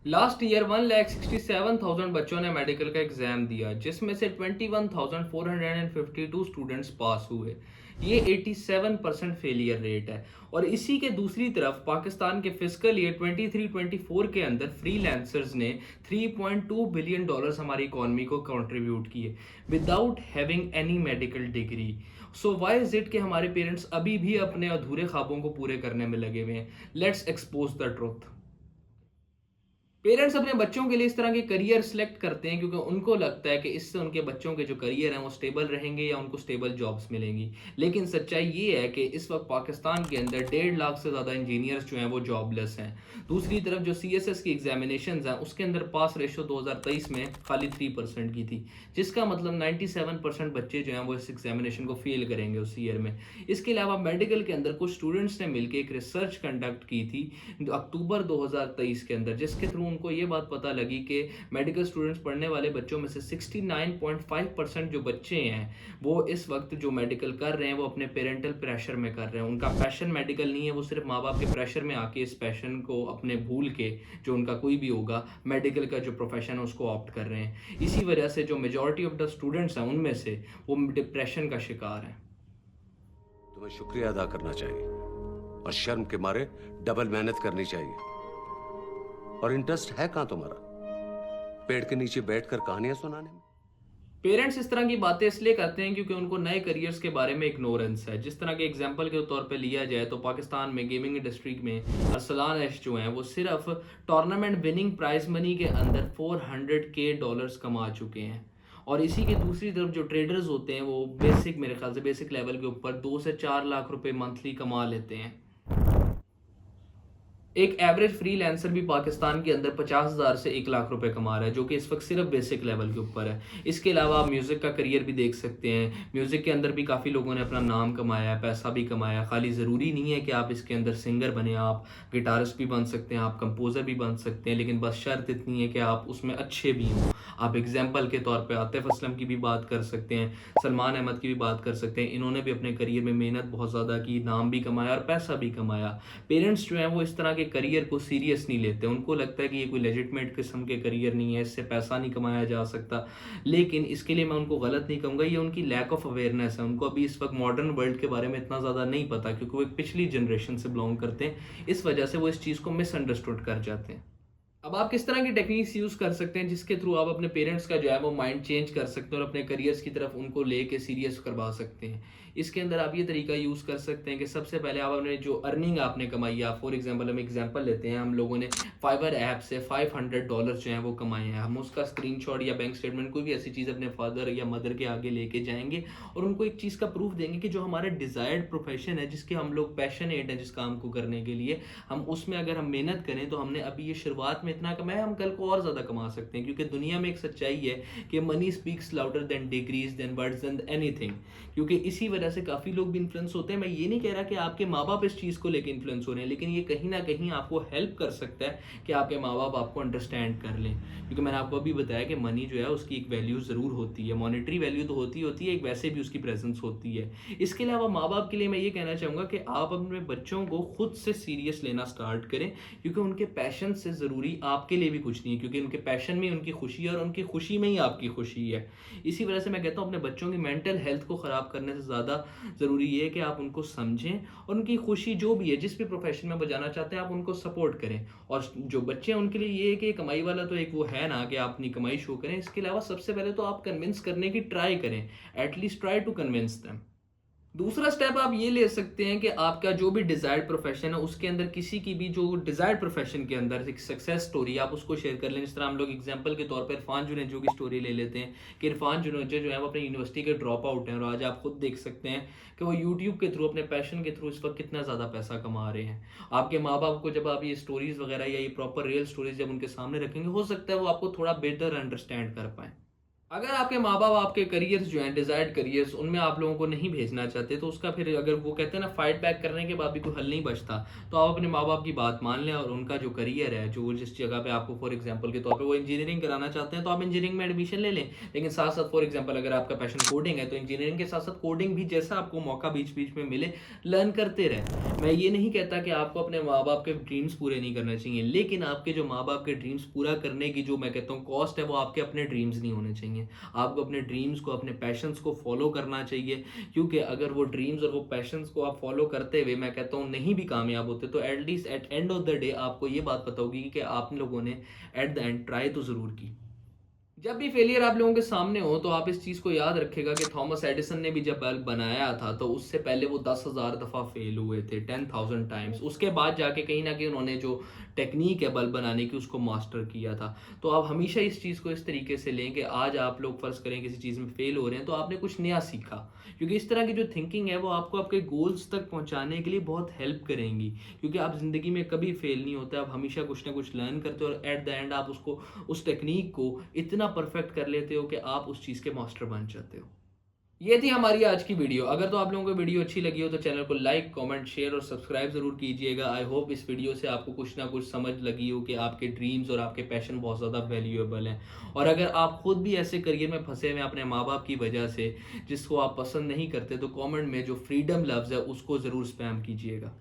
Last year 1,67,000 बच्चों ने medical का एग्जाम दिया, जिसमें से 21,452 स्टूडेंट्स पास हुए। ये 87% फेलियर रेट है। और इसी के दूसरी तरफ पाकिस्तान के फिस्कल ईयर 23-24 के अंदर फ्रीलांसर्स ने $3.2 बिलियन हमारी इकॉनमी को कंट्रीब्यूट किए without having any medical degree. So why is it कि हमारे पेरेंट्स अभी भी अपने अधूरे ख्वाबों को पूरे करने में लगे हुए हैं? Let's expose the truth. Parents अपने बच्चों के लिए इस तरह के करियर सिलेक्ट करते हैं क्योंकि उनको लगता है कि इससे उनके बच्चों के जो करियर हैं वो स्टेबल रहेंगे या उनको स्टेबल जॉब्स मिलेंगी। लेकिन सच्चाई ये है कि इस वक्त पाकिस्तान के अंदर 1.5 लाख से ज़्यादा इंजीनियर्स जो हैं वो जॉबलेस हैं। दूसरी तरफ जो CSS की एग्जामिनेशन हैं उसके अंदर पास रेशो 2023 में खाली 3% की थी, जिसका मतलब 97% बच्चे जो हैं वो इस एग्जामिनेशन को फेल करेंगे उस ईयर में। इसके अलावा मेडिकल के अंदर कुछ स्टूडेंट्स ने मिलकर एक रिसर्च कंडक्ट की थी अक्टूबर 2023 के अंदर, जिसके थ्रू उनको ये बात पता लगी कि मेडिकल स्टूडेंट्स पढ़ने वाले बच्चों में से 69.5% जो बच्चे हैं वो इस वक्त जो मेडिकल कर रहे हैं वो अपने पेरेंटल प्रेशर में कर रहे हैं। उनका पैशन मेडिकल नहीं है, वो सिर्फ माँ बाप के प्रेशर में आके इस पैशन को अपने भूल के जो उनका कोई भी होगा मेडिकल का जो प्रोफेशन है उसको ऑप्ट कर रहे हैं। इसी वजह से जो मेजॉरिटी ऑफ द स्टूडेंट्स हैं उनमें से वो डिप्रेशन का शिकार हैं। तुम्हें शुक्रिया अदा करना चाहिए और शर्म के मारे डबल मेहनत करनी चाहिए। और इंटरेस्ट है कहां तुम्हारा? पेड़ के नीचे बैठकर कहानियां सुनाने में? पेरेंट्स इस तरह की बातें इसलिए करते हैं क्योंकि उनको नए करियर्स के बारे में इग्नोरेंस है। जिस तरह के एग्जांपल के तौर पे लिया जाए तो पाकिस्तान में गेमिंग इंडस्ट्री में अरसलान ऐश जो हैं वो सिर्फ टूर्नामेंट विनिंग प्राइज मनी के अंदर $400K कमा चुके हैं। और इसी के दूसरी तरफ जो ट्रेडर्स होते हैं वो बेसिक, मेरे ख्याल से बेसिक लेवल के ऊपर 2 से 4 लाख रुपए मंथली कमा लेते हैं। एक एवरेज फ्रीलांसर भी पाकिस्तान के अंदर 50,000 से 1 लाख रुपए कमा रहा है, जो कि इस वक्त सिर्फ बेसिक लेवल के ऊपर है। इसके अलावा आप म्यूज़िक का करियर भी देख सकते हैं। म्यूज़िक के अंदर भी काफ़ी लोगों ने अपना नाम कमाया है, पैसा भी कमाया है। खाली ज़रूरी नहीं है कि आप इसके अंदर सिंगर बने, आप गिटारिस्ट भी बन सकते हैं, आप कंपोज़र भी बन सकते हैं, लेकिन बस शर्त इतनी है कि आप उसमें अच्छे भी हों। आप एग्जाम्पल के तौर पर आतिफ असलम की भी बात कर सकते हैं, सलमान अहमद की भी बात कर सकते हैं। इन्होंने भी अपने करियर में मेहनत बहुत ज़्यादा की, नाम भी कमाया और पैसा भी कमाया। पेरेंट्स जो हैं वो इस तरह के करियर को सीरियस नहीं लेते। उनको लगता है कि ये कोई लेजिटमेट किस्म के करियर नहीं है, इससे पैसा नहीं कमाया जा सकता। लेकिन इसके लिए मैं उनको गलत नहीं कहूँगा, ये उनकी लैक ऑफ अवेयरनेस है। उनको अभी इस वक्त मॉडर्न वर्ल्ड के बारे में इतना ज़्यादा नहीं पता क्योंकि वो एक पिछली जनरेशन से बिलोंग करते हैं। इस वजह से वो इस चीज़ को मिसअंडरस्टूड कर जाते हैं। अब आप किस तरह की टेक्निक्स यूज़ कर सकते हैं जिसके थ्रू आप अपने पेरेंट्स का जो है वो माइंड चेंज कर सकते हैं और अपने करियर्स की तरफ उनको लेके सीरियस करवा सकते हैं? इसके अंदर आप ये तरीका यूज़ कर सकते हैं कि सबसे पहले आप अपने जो अर्निंग आपने कमाई है, फॉर एग्जांपल हम एग्जांपल लेते हैं, हम लोगों ने फाइवर ऐप से $500 जो हैं वो कमाए हैं। हम उसका स्क्रीनशॉट या बैंक स्टेटमेंट कोई भी ऐसी चीज़ अपने फादर या मदर के आगे लेके जाएंगे और उनको एक चीज़ का प्रूफ देंगे कि जो हमारा डिज़ायर्ड प्रोफेशन है, जिसके हम लोग पैशनेट हैं जिस काम को करने के लिए, हम उसमें अगर हम मेहनत करें तो हमने अभी ये शुरुआत में इतना कमाया, हम कल को और ज़्यादा कमा सकते हैं। क्योंकि दुनिया में एक सच्चाई है कि money speaks louder than degrees than words than anything. क्योंकि इसी वजह से काफ़ी लोग भी इन्फ्लुएंस होते हैं। मैं ये नहीं कह रहा कि आपके माँ बाप इस चीज़ को लेकर इन्फ्लुएंस हो रहे हैं, लेकिन ये कहीं ना कहीं आपको हेल्प कर सकता है कि आपके माँ बाप आपको अंडरस्टैंड कर लें। क्योंकि मैंने आपको अभी बताया कि मनी जो है उसकी एक वैल्यू ज़रूर होती है, मॉनेटरी वैल्यू तो होती है, एक वैसे भी उसकी प्रेजेंस होती है। इसके अलावा माँ बाप के लिए मैं ये कहना चाहूँगा कि आप अपने बच्चों को खुद से सीरियस लेना स्टार्ट करें, क्योंकि उनके पैशन से ज़रूरी आपके लिए भी कुछ नहीं है, क्योंकि उनके पैशन में उनकी खुशी है और उनकी खुशी में ही आपकी खुशी है। इसी वजह से मैं कहता हूँ अपने बच्चों की मेंटल हेल्थ को ख़राब करने से ज़्यादा ज़रूरी ये है कि आप उनको समझें और उनकी खुशी जो भी है, जिस भी प्रोफेशन में वो जाना चाहते हैं, आप उनको सपोर्ट करें। और जो बच्चे हैं उनके लिए ये है कि कमाई वाला तो एक वो है ना कि आप अपनी कमाई शो करें। इसके अलावा सबसे पहले तो आप कन्विंस करने की ट्राई करें, at least try to convince them. दूसरा स्टेप आप ये ले सकते हैं कि आपका जो भी डिज़ायर्ड प्रोफेशन है उसके अंदर किसी की भी जो डिज़ायर्ड प्रोफेशन के अंदर एक सक्सेस स्टोरी आप उसको शेयर कर लें। जिस तरह हम लोग एग्जांपल के तौर पर इरफान जुनेजो की स्टोरी ले लेते हैं कि इरफान जुनेजो जो है वो अपनी यूनिवर्सिटी के ड्रॉप आउट हैं और आज आप खुद देख सकते हैं कि वो यूट्यूब के थ्रू अपने पैशन के थ्रू इस वक्त कितना ज़्यादा पैसा कमा रहे हैं। आपके माँ बाप को जब आप ये स्टोरीज़ वगैरह या ये प्रॉपर रियल स्टोरीज जब उनके सामने रखेंगे, हो सकता है वो आपको थोड़ा बेटर अंडरस्टैंड कर पाएँ। अगर आपके माँ-बाप आपके करियर्स जो हैं, डिज़ायर्ड करियर्स, उनमें आप लोगों को नहीं भेजना चाहते, तो उसका फिर अगर वो कहते हैं ना फाइट बैक करने के बाद भी कोई हल नहीं बचता, तो आप अपने माँ-बाप की बात मान लें और उनका जो करियर है, जो जिस जगह पे आपको फॉर एग्ज़ाम्पल के तौर पे वो इंजीनियरिंग कराना चाहते हैं, तो आप इंजीनियरिंग में एडमिशन ले लें। लेकिन साथ-साथ फॉर एग्ज़ाम्पल अगर आपका पैशन कोडिंग है, तो इंजीनियरिंग के साथ-साथ कोडिंग भी जैसा आपको मौका बीच-बीच में मिले, लर्न करते रहें। मैं ये नहीं कहता कि आपको अपने माँ-बाप के ड्रीम्स पूरे नहीं करने चाहिए, लेकिन आपके जो माँ-बाप के ड्रीम्स पूरा करने की जो मैं कहता हूँ कॉस्ट है, वो आपके अपने ड्रीम्स नहीं होने चाहिए। आपको अपने ड्रीम्स को, अपने पैशंस को फॉलो करना चाहिए, क्योंकि अगर वो ड्रीम्स और वो पैशंस को आप फॉलो करते हुए मैं कहता हूँ नहीं भी कामयाब होते, तो at least at end of the day आपको ये बात पता होगी कि आप लोगों ने एट द एंड ट्राई तो ज़रूर की। जब भी फेलियर आप लोगों के सामने हो, तो आप इस चीज़ को याद रखिएगा कि थॉमस एडिसन ने भी जब बल्ब बनाया था, तो उससे पहले वो 10,000 दफ़ा फेल हुए थे, 10,000 टाइम्स। उसके बाद जाके कहीं न कहीं उन्होंने जो टेक्नीक है बल्ब बनाने की, उसको मास्टर किया था। तो आप हमेशा इस चीज़ को इस तरीके से लें कि आज आप लोग फ़र्ज़ करें किसी चीज़ में फेल हो रहे हैं, तो आपने कुछ नया सीखा। क्योंकि इस तरह की जो थिंकिंग है, वो आपको आपके गोल्स तक पहुँचाने के लिए बहुत हेल्प करेंगी। क्योंकि आप ज़िंदगी में कभी फेल नहीं होते, आप हमेशा कुछ ना कुछ लर्न करते हो और एट द एंड आप उसको, उस टेक्नीक को इतना परफेक्ट कर लेते हो कि आप उस चीज़ के मास्टर बन जाते हो। ये थी हमारी आज की वीडियो। अगर तो आप लोगों को वीडियो अच्छी लगी हो, तो चैनल को लाइक, कमेंट, शेयर और सब्सक्राइब ज़रूर कीजिएगा। आई होप इस वीडियो से आपको कुछ ना कुछ समझ लगी हो कि आपके ड्रीम्स और आपके पैशन बहुत ज़्यादा वैल्यूएबल हैं। और अगर आप खुद भी ऐसे करियर में फंसे हुए हैं अपने माँ-बाप की वजह से, जिसको आप पसंद नहीं करते, तो कमेंट में जो फ्रीडम लफ्ज़ है उसको ज़रूर स्पैम कीजिएगा।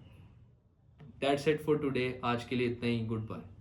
That's it for today. आज के लिए इतना ही। Good bye.